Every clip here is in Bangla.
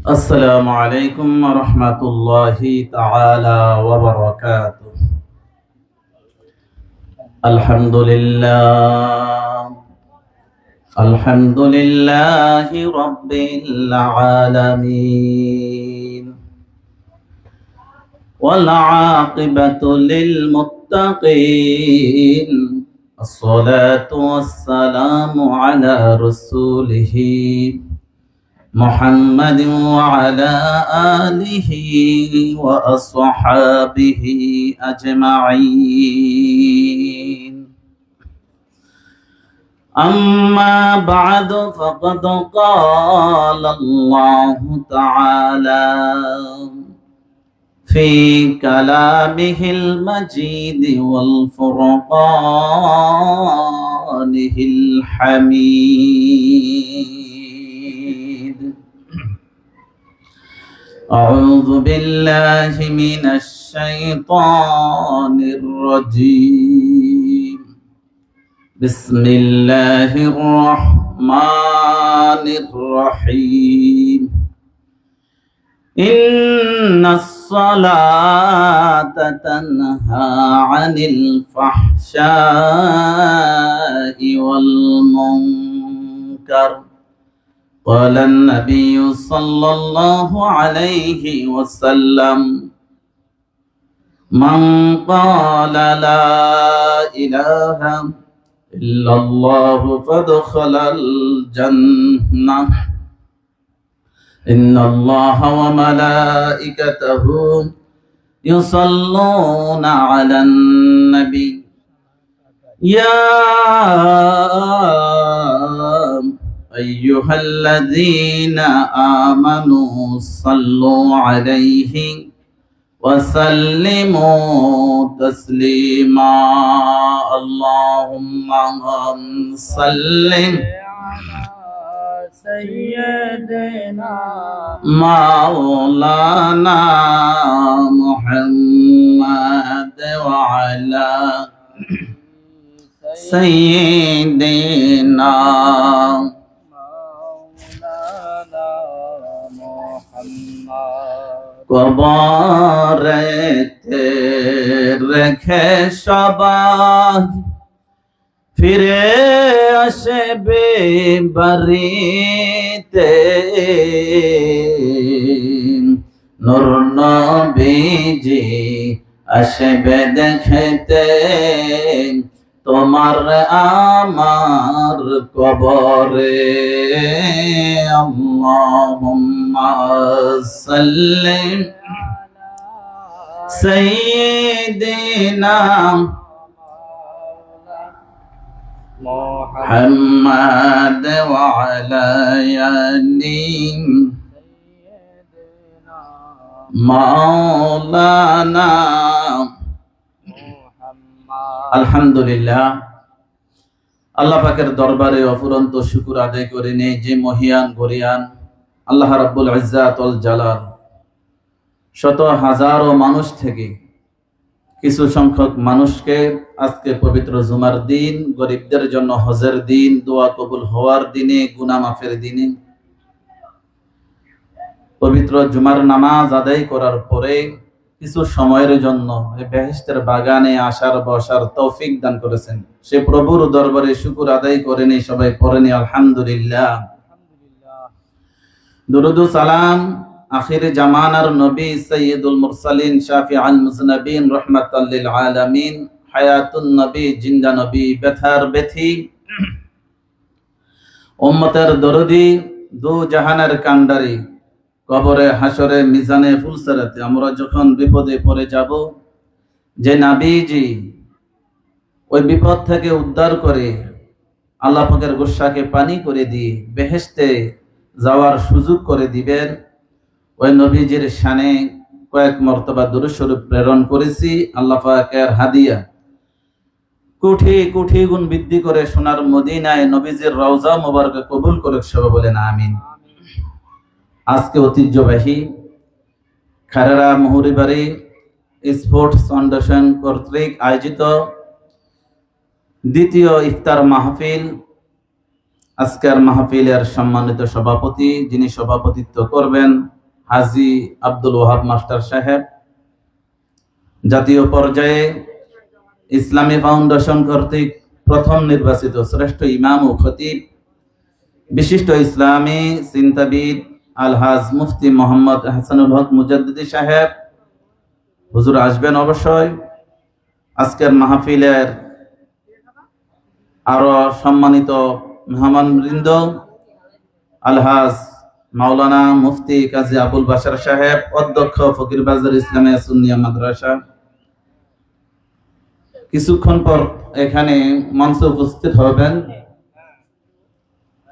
السلام عليكم ورحمة الله تعالى وبركاته. الحمد لله رب العالمين، والعاقبة للمتقين، الصلاة والسلام على رسوله محمد وعلى آله وأصحابه أجمعين. أما بعد فقد قال الله تعالى في كلامه المجيد والفرقانه الحميد. أعوذ بالله من الشيطان الرجيم. بسم الله الرحمن الرحيم. إن الصلاة تنهى عن الفحشاء والمنكر. قال النبي صلى الله عليه وسلم: من قال لا إله إلا الله فادخل الجنة إن الله وملائكته يصلون على النبي يا أيها الذين آمنوا صلوا عليه وسلموا تسليما. اللهم صل سيدنا مولانا محمد وعلى سيدنا কবরেতে রেখে সবাই ফিরে আসবে বাড়িতে। নূর নবীজি আসবে দেখতে তোমার আমার কবরে। আল্লাহুম্মা সাল্লি সাইয়্যিদিনা মুহাম্মাদ ওয়া আলা আলি মাওলানা। আলহামদুলিল্লাহ, আল্লাহ পাকের দরবারে অফুরন্ত শুকর আদায় করে নেই যে মহিয়ান গরিয়ান আল্লাহ রাব্বুল ইজ্জাত ওয়াল জালাল শত হাজারো মানুষ থেকে কিছু সংখ্যক মানুষকে আজকে পবিত্র জুমার দিন, গরিবদের জন্য হজের দিন, দোয়া কবুল হওয়ার দিনে, গুনাহ মাফের দিনে পবিত্র জুমার নামাজ আদায় করার পরে কিছু সময়ের জন্য এই বেহেশতের বাগানে আসার বসার তৌফিক দান করেছেন। সে প্রভুর দরবারে শুকর আদায় করে নেই, সবাই পড়েনি আলহামদুলিল্লাহ। দুরুদ ও সালাম আখির জামানার নবী সাইয়্যিদুল মুরসালিন শাফিউল মুজনাবিন রাহমাতাল লিল আলামিন হায়াতুন নবী জিন্দা নবী ব্যথার ব্যথী উম্মতের দরদি দু জাহানের কান্ডারি কবরে হাসরে মিজানে ফুলসরাতে আমরা যখন বিপদে পড়ে যাব, যে নবীজি ওই বিপদ থেকে উদ্ধার করে আল্লাহ পাকের গুসাকে পানি করে দিয়ে বেহেশতে যাওয়ার সুযোগ করে দিবেন, ওই নবীজির শানে কয়েক মর্তবা দুরূদ শরীফ প্রেরণ করেছি। আল্লাহ পাকের হাদিয়া কোটি কোটি গুণ বৃদ্ধি করে সোনার মদিনায় নবীজির রওজা মোবারকে কবুল করে সবাই বলেন আমিন। আজকে ঐতিহ্যবাহী খারেরা মুহুরিবাড়ি স্পোর্টস ফাউন্ডেশন কর্তৃক আয়োজিত দ্বিতীয় ইফতার মাহফিল, আজকের মাহফিলের সম্মানিত সভাপতি যিনি সভাপতিত্ব করবেন হাজী আব্দুল ওয়াহাব মাস্টার সাহেব, জাতীয় পর্যায়ে ইসলামী ফাউন্ডেশন কর্তৃক প্রথম নির্বাচিত শ্রেষ্ঠ ইমাম ও খতিব, বিশিষ্ট ইসলামী চিন্তাবিদ আলহাজ মুফতি মোহাম্মদ হাসানুল হক মুজাদ্দিদি সাহেব, হুজুর আসবেন অবশ্যই। আজকের মাহফিলের আরো সম্মানিত মেহমানবৃন্দ, আলহাজ মাওলানা মুফতি কাজী আবুল বাশার সাহেব, অধ্যক্ষ ফকির বাজার ইসলামিয়া সুন্নিয়া মাদ্রাসা, কিছুক্ষণ পর এখানে মঞ্চে উপস্থিত হবেন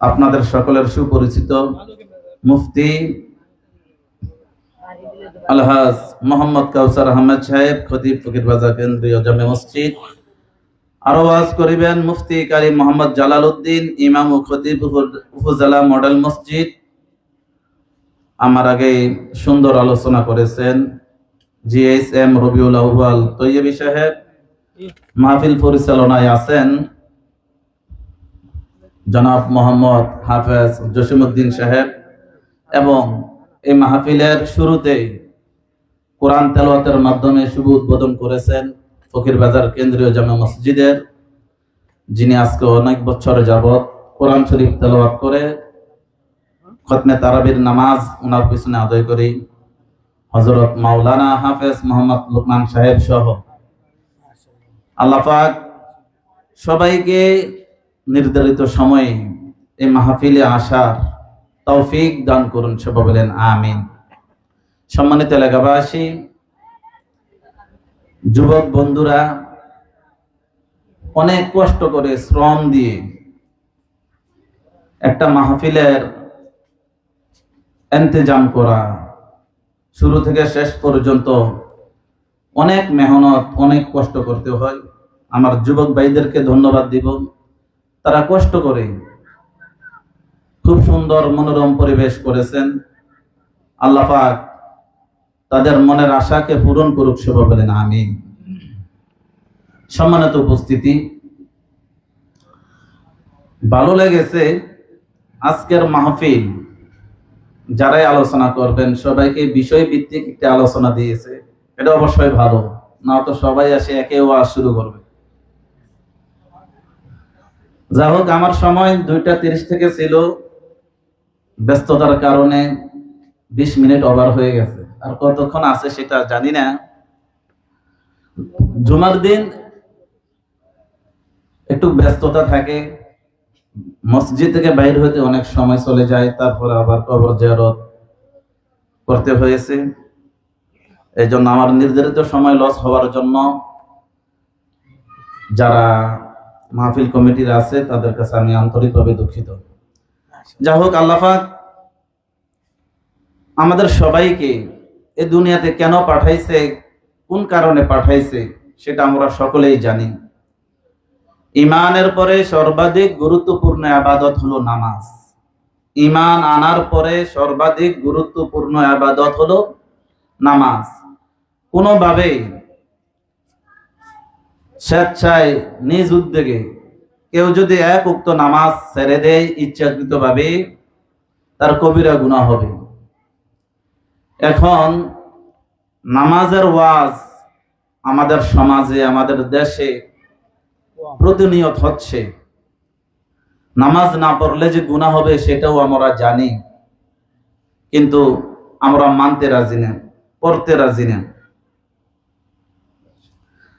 আপনাদের সকলের সুপরিচিত মুফতি আলহাজ মোহাম্মদ কাউসার আহমেদ সাহেব, খতিব ফকির বাজার কেন্দ্রীয় জামে মসজিদ। আরো ওয়াজ করিবেন মুফতি কারীম মোহাম্মদ জালাল উদ্দিন, ইমাম ও খতিব উপজেলা মডেল মসজিদ। আমার আগে সুন্দর আলোচনা করেছেন জিএসএম রবিউল আউয়াল তৈয়বী সাহেব। মাহফিল পরিচালনায় আছেন জনাব মোহাম্মদ হাফেজ জসিমউদ্দিন সাহেব, এবং এই মাহফিলের শুরুতে কোরআন তেলাওয়াতের মাধ্যমে শুভ উদ্বোধন করেছেন ফকির বাজার কেন্দ্রীয় জামে মসজিদের, যিনি আজকে অনেক বছর যাবত কোরআন শরীফ তেলাওয়াত করে খতমে তারাবির নামাজ ওনার পিছনে আদায় করি, হযরত মাওলানা হাফেজ মোহাম্মদ লুকমান সাহেব সহ আল্লাহ পাক সবাইকে নির্ধারিত সময়ে এই মাহফিলে আসার তৌফিক দান করুন, সবাই বলেন আমিন। সম্মানিত এলাকাবাসী, যুবক বন্ধুরা, অনেক কষ্ট করে শ্রম দিয়ে একটা মাহফিলের ইন্তজাম করা, শুরু থেকে শেষ পর্যন্ত অনেক মেহনত, অনেক কষ্ট করতে হয়। আমার যুবক ভাইদেরকে ধন্যবাদ দিব, তারা কষ্ট করে খুব সুন্দর মনোরম পরিবেশ করেছেন। আল্লাহ পাক তাদের মনের আশাকে পূরণ করুক, সবাই বলেন আমিন। সম্মানিত উপস্থিতি, ভালো লেগেছে আজকের মাহফিল। যারাই আলোচনা করবেন সবাইকে বিষয় ভিত্তিক একটা আলোচনা দিয়েছে, এটা অবশ্যই ভালো, না তো সবাই আসে একে ওয়াজ শুরু করবে। যা হোক, আমার সময় 2:30 থেকে ছিল, ব্যস্ততার কারণে 20 মিনিট ওভার হয়ে গেছে, আর কতক্ষণ আছে সেটা জানি না। জুমার দিন একটু ব্যস্ততা থাকে, মসজিদ থেকে বাইর হতে অনেক সময় চলে যায়, তারপরে আবার কবর জিয়ারত করতে হয়েছে। এই জন্য আমার নির্ধারিত সময় লস হওয়ার জন্য যারা মাহফিল কমিটির আছে তাদের কাছে আমি আন্তরিকভাবে দুঃখিত। যা হোক, আল্লাহ পাক আমাদের সবাইকে এ দুনিয়াতে কেন পাঠাইছে, কোন কারণে পাঠাইছে, সেটা আমরা সকলেই জানি। ঈমানের পরে সর্বাধিক গুরুত্বপূর্ণ ইবাদত হলো নামাজ। ঈমান আনার পরে সর্বাধিক গুরুত্বপূর্ণ ইবাদত হলো নামাজ। কোনোভাবে স্বেচ্ছায় নিজ উদ্যোগে কেউ যদি এক উক্ত নামাজ ছেড়ে দেয় ইচ্ছাকৃতভাবে, তার কবিরা গুনাহ হবে। এখন নামাজের ওয়াজ আমাদের সমাজে, আমাদের দেশে প্রতিনিয়ত হচ্ছে। নামাজ না পড়লে যে গুনাহ হবে সেটাও আমরা জানি, কিন্তু আমরা মানতে রাজি না, পড়তে রাজি না।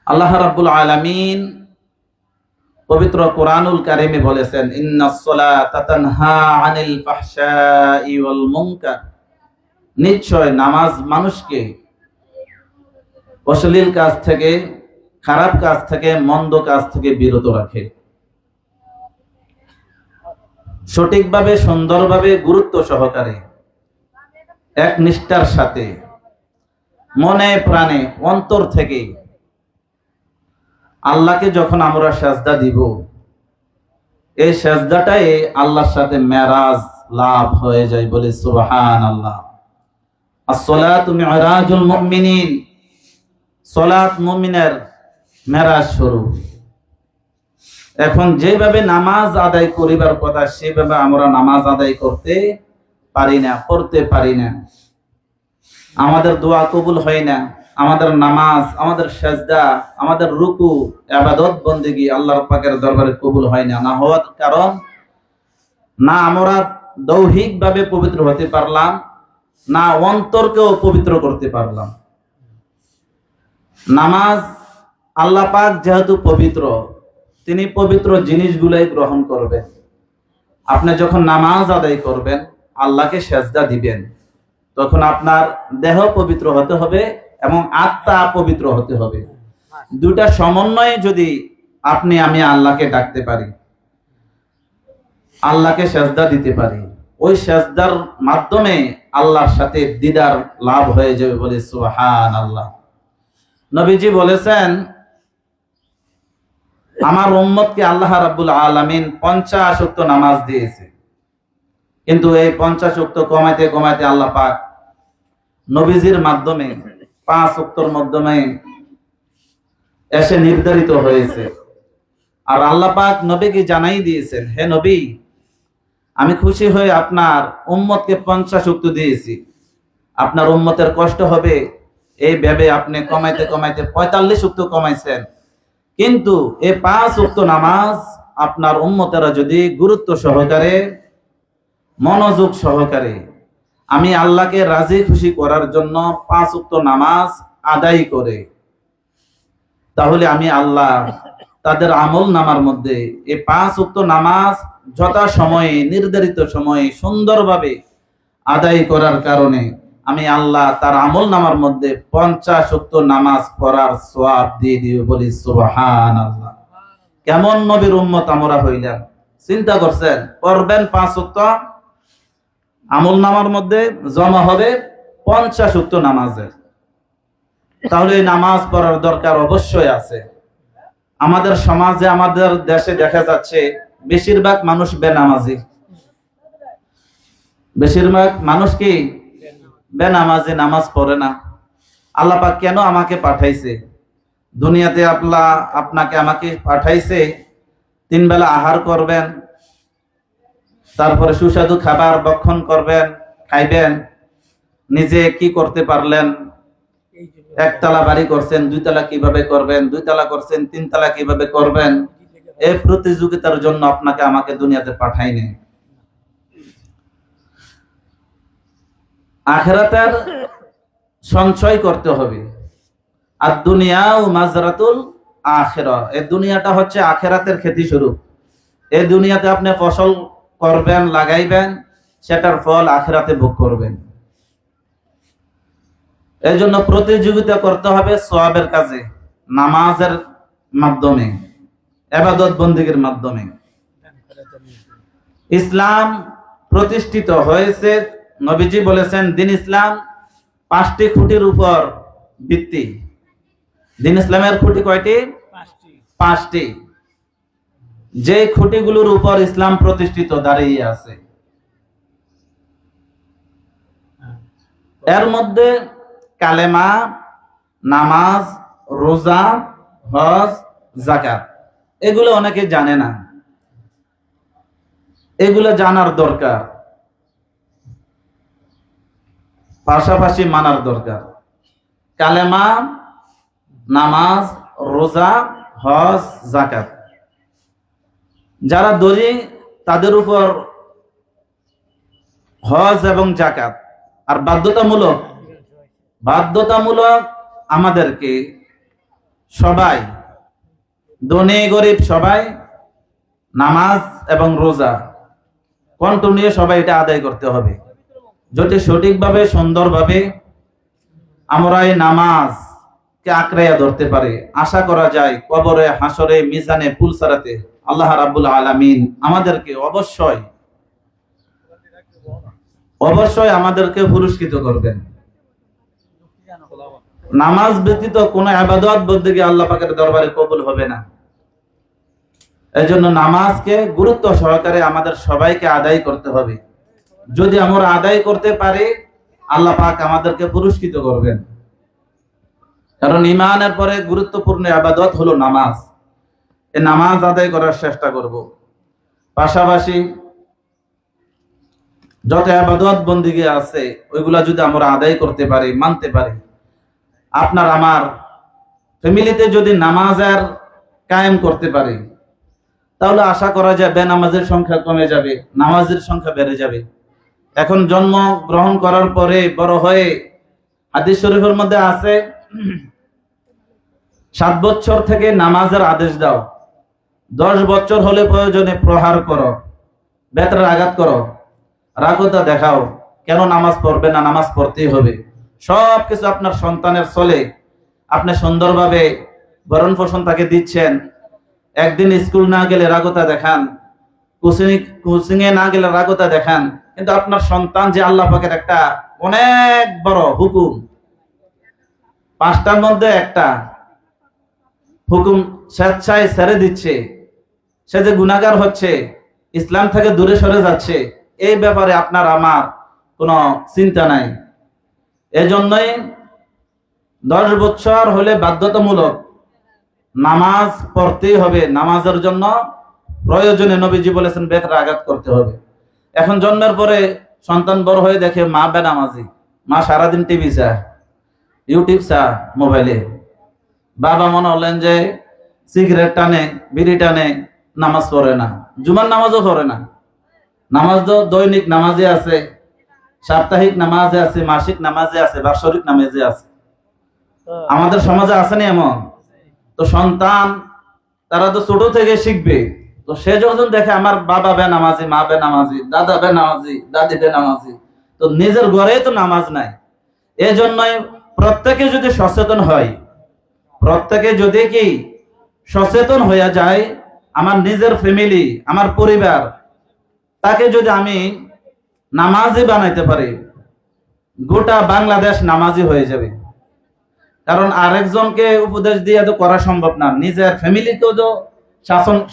আল্লাহ রাব্বুল আলামিন পবিত্র কোরআনুল কারীমে বলেছেন, ইন্নাস সালাতা তানহা আনিল ফাহশাই ওয়াল মুনকার, নিশ্চয় নামাজ মানুষকে অশ্লীল কাজ থেকে, খারাপ কাজ থেকে, মন্দ কাজ থেকে বিরত রাখে। সঠিকভাবে, সুন্দরভাবে, গুরুত্ব সহকারে, এক নিষ্ঠার সাথে, মনে প্রাণে, অন্তর থেকে আল্লাহকে যখন আমরা সাজদা দিব, এই সাজদাটাই আল্লাহর সাথে মেরাজ লাভ হয়ে যায়। বলে সুবহানাল্লাহ। as-salatu mi'rajul mu'minin, সালাত মুমিনের মেরাজ স্বরূপ। এখন যেভাবে নামাজ আদায় করিবার কথা সেভাবে আমরা নামাজ আদায় করতে পারি না, পড়তে পারি না। আমাদের দোয়া কবুল হয় না, আমাদের নামাজ, আমাদের সেজদা, আমাদের রুকু, ইবাদত বন্দেগী আল্লাহর পাকের দরবারে কবুল হয় না। না হওয়ার কারণ, না আমরা দৈহিক ভাবে পবিত্র হতে পারলাম, না অন্তরকেও পবিত্র করতে পারলাম। নামাজ, আল্লাহ পাক যেহেতু পবিত্র, তিনি পবিত্র জিনিসগুলাই গ্রহণ করবেন। আপনি যখন নামাজ আদায় করবেন, আল্লাহকে সেজদা দিবেন, তখন আপনার দেহ পবিত্র হতে হবে এবং আত্মা পবিত্র হতে হবে। দুটা সমন্বয়ে যদি আমি আল্লাহকে ডাকতে পারি, আল্লাহকে সেজদা দিতে পারি, ওই সেজদার মাধ্যমে আল্লাহর সাথে দিদার লাভ হয়ে যাবে বলে সুবহানাল্লাহ। নবীজি বলেছেন, আমার উম্মতকে আল্লাহ রাব্বুল আলামিন 50 ওয়াক্ত নামাজ দিয়েছে, কিন্তু এই 50 ওয়াক্ত কমাইতে কমাইতে আল্লাহ পাক নবীজির মাধ্যমে 5 ওয়াক্তর মাধ্যমে এসে নির্ধারিত হয়েছে। আর আল্লাহ পাক নবীকে জানাই দিয়েছেন, হে নবী, আমি খুশি হয়ে আপনার উম্মতকে 50 ওয়াক্ত দিয়েছি, আপনার উম্মতের কষ্ট হবে এই ভেবে আপনি কমাইতে কমাইতে 45 ওয়াক্ত কমাইছেন, কিন্তু এই 5 ওয়াক্ত নামাজ আপনার উম্মতেরা যদি গুরুত্ব সহকারে, মনোযোগ সহকারে আমি আল্লাহকে রাজি খুশি করার জন্য 5 ওয়াক্ত নামাজ আদায় করে, তাহলে আমি আল্লাহ তাদের আমল নামার মধ্যে এই 5 ওয়াক্ত নামাজ যথা সময়ে, নির্ধারিত সময়ে সুন্দরভাবে আদায় করার কারণে আমি আল্লাহ তার আমল নামার মধ্যে 50 ওয়াক্ত নামাজ পড়ার সওয়াব দিয়ে দিও, বলি সুবহানাল্লাহ। কেমন নবীর উম্মত আমরা হইলাম, চিন্তা করছেন? পড়বেন 5 ওয়াক্ত, আমল নামার মধ্যে জমা হবে 50 ওয়াক্ত নামাজের। তাহলে এই নামাজ পড়ার দরকার অবশ্যই আছে। আমাদের সমাজে, আমাদের দেশে দেখা যাচ্ছে বেশিরভাগ মানুষ বেনামাজি। বেশিরভাগ মানুষ কি বেনামাজি, নামাজ পড়ে না। আল্লাহ পাক কেন আমাকে পাঠাইছে দুনিয়াতে? আপনাকে আমাকে পাঠাইছে 3 বেলা আহার করবেন, তারপরে সুস্বাদু খাবার ভক্ষণ করবেন, খাইবেন। নিজে কি করতে পারলেন? 1 তলা বাড়ি করছেন, 2 তলা কিভাবে করবেন, 2 তলা করছেন, 3 তলা কিভাবে করবেন, এই প্রতিযোগিতার জন্য আপনাকে আমাকে দুনিয়াতে পাঠাইনি। আখিরাতের সঞ্চয় করতে হবে। আর দুনিয়াও মাজরাতুল আখিরাহ, এই দুনিয়াটা হচ্ছে আখিরাতের খেতি স্বরূপ। এই দুনিয়াতে আপনি ফসল করবেন, লাগাইবেন, সেটার ফল আখিরাতে ভোগ করবেন। এই জন্য প্রতিযোগিতা করতে হবে সওয়াবের কাজে, নামাজের মাধ্যমে, ইবাদত বন্দেগীর মাধ্যমে। ইসলাম প্রতিষ্ঠিত হয়েছে, নবীজি বলেছেন, দিন ইসলাম 5টি খুঁটির উপর ভিত্তি। দিন ইসলামের খুঁটি কয়টি? 5টি। যে খুঁটিগুলোর উপর ইসলাম প্রতিষ্ঠিত দাঁড়িয়ে আছে, এর মধ্যে কালেমা, নামাজ, রোজা, হজ, যাকাত, এগুলো অনেকে জানে না। এগুলো জানার দরকার, পাশাপাশি মানার দরকার। কালেমা, নামাজ, রোজা, হজ, যাকাত যারা ধরি, তাদের উপর হজ এবং যাকাত আর বাধ্যতামূলক আমাদেরকে সবাই, ধনী গরিব সবাই, নামাজ এবং রোজা কন্টিনিউ সবাই এটা আদায় করতে হবে। যদি সঠিকভাবে, সুন্দরভাবে আমরা এই নামাজকে আঁকড়াইয়া ধরতে পারি, আশা করা যায় কবরে, হাসরে, মিজানে, পুলসারাতে আল্লাহ রাব্বুল আলামিন আমাদেরকে অবশ্যই আমাদেরকে পুরস্কৃত করবেন। নামাজ ব্যতীত কোন ইবাদত বন্দেগী আল্লাহ পাকের দরবারে কবুল হবে না। এজন্য নামাজকে গুরুত্ব সহকারে আমাদের সবাইকে আদায় করতে হবে। যদি আমরা আদায় করতে পারি, আল্লাহ পাক আমাদেরকে পুরস্কৃত করবেন। কারণ ঈমানের পরে গুরুত্বপূর্ণ ইবাদত হলো নামাজ। এই নামাজ আদায় করার চেষ্টা করব। পাশাপাশি যত ইবাদত বন্দিগি আছে ওইগুলা যদি আমরা আদায় করতে পারি, মানতে পারি, আপনার আমার ফ্যামিলিতে যদি নামাজের কায়েম করতে পারি, তাহলে আশা করা যায় বেনামাজের সংখ্যা কমে যাবে, নামাজের সংখ্যা বেড়ে যাবে। এখন জন্ম গ্রহণ করার পরে বড় হয়ে হাদিস শরীফের মধ্যে আছে 7 বছর থেকে নামাজের আদেশ দাও, 10 বছর হলে প্রয়োজনে প্রহার করো, বেতের আঘাত করো, রাগতা দেখাও, কেন নামাজ পড়বে না, নামাজ পড়তেই হবে। সবকিছু আপনার সন্তানের চলে, আপনি সুন্দরভাবে ভরণ পোষণ তাকে দিচ্ছেন। একদিন স্কুল না গেলে রাগতা দেখান, কোচিং এ না গেলে রাগতা দেখান, কিন্তু আপনার সন্তান যে আল্লাহ পাকের একটা অনেক বড় হুকুম, 5টার মধ্যে একটা হুকুম স্বেচ্ছায় ছেড়ে দিচ্ছে, সে যে গুনাহগার হচ্ছে, ইসলাম থেকে দূরে সরে যাচ্ছে, এই ব্যাপারে আপনার আমার কোনো চিন্তা নাই। এজন্যই 10 বছর হলে বাধ্যতামূলক নামাজ পড়তেই হবে। নামাজের জন্য প্রয়োজনে নবীজি বলেছেন বেতের আঘাত করতে হবে। এখন জন্মের পরে সন্তান বড় হয়ে দেখে মা বেনামাজি, মা সারাদিন টিভি চা, ইউটিউব চা মোবাইলে, বাবা মনে হলেন যে সিগারেট টানে, বিড়ি টানে, নামাজ পড়ে না, জুমার নামাজও পড়ে না। নামাজ তো দৈনিক নামাজে আছে, সাপ্তাহিক নামাজে আছে, মাসিক নামাজে আছে, বাৎসরিক নামাজে আছে। আমাদের সমাজে আছে না এমন? তো সন্তান তারা তো ছোট থেকে শিখবে। তো সে যখন দেখে আমার বাবা বেনামাজি, মা বেনামাজি, দাদা বেনামাজি, দাদি বেনামাজি, তো নিজের ঘরে তো নামাজ নাই। এজন্যই প্রত্যেকে যদি সচেতন হয়, প্রত্যেকে যদি কি সচেতন হয়ে যায়, আমার নিজের ফ্যামিলি, আমার পরিবার, তাকে যদি আমি নামাজি বানাইতে পারি, গোটা বাংলাদেশ নামাজি হয়ে যাবে। কারণ আরেকজনকে উপদেশ দিয়ে তো করা সম্ভব না, নিজের ফ্যামিলিতেও তো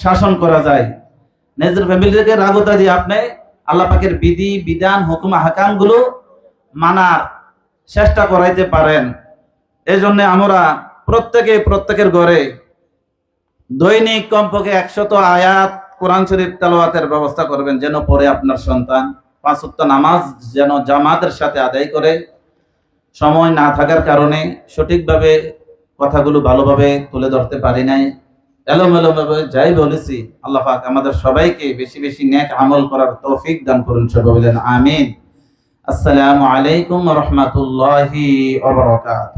শাসন করা যায়। নিজের ফ্যামিলিকে রাগতা দিয়ে আপনি আল্লাহ পাকের বিধি বিধান হুকুম হাকাম গুলো মানার চেষ্টা করাইতে পারেন। এই জন্য আমরা প্রত্যেকের ঘরে দৈনিক কমপক্ষে 100 আয়াত কোরআন শরীফ তেলাওয়াতের ব্যবস্থা করবেন, যেন পরে আপনার সন্তান 5 ওয়াক্ত নামাজ যেন জামাতের সাথে আদায় করে। সময় না থাকার কারণে সঠিকভাবে কথাগুলো ভালোভাবে তুলে ধরতে পারি নাই, এলোমেলো ভাবে যাই বলেছি। আল্লাহ পাক আমাদের সবাইকে বেশি বেশি নেক আমল করার তৌফিক দান করুন, সবাই বলেন আমিন। আসসালামু আলাইকুম ওয়া রাহমাতুল্লাহি ওয়া বারাকাতুহু।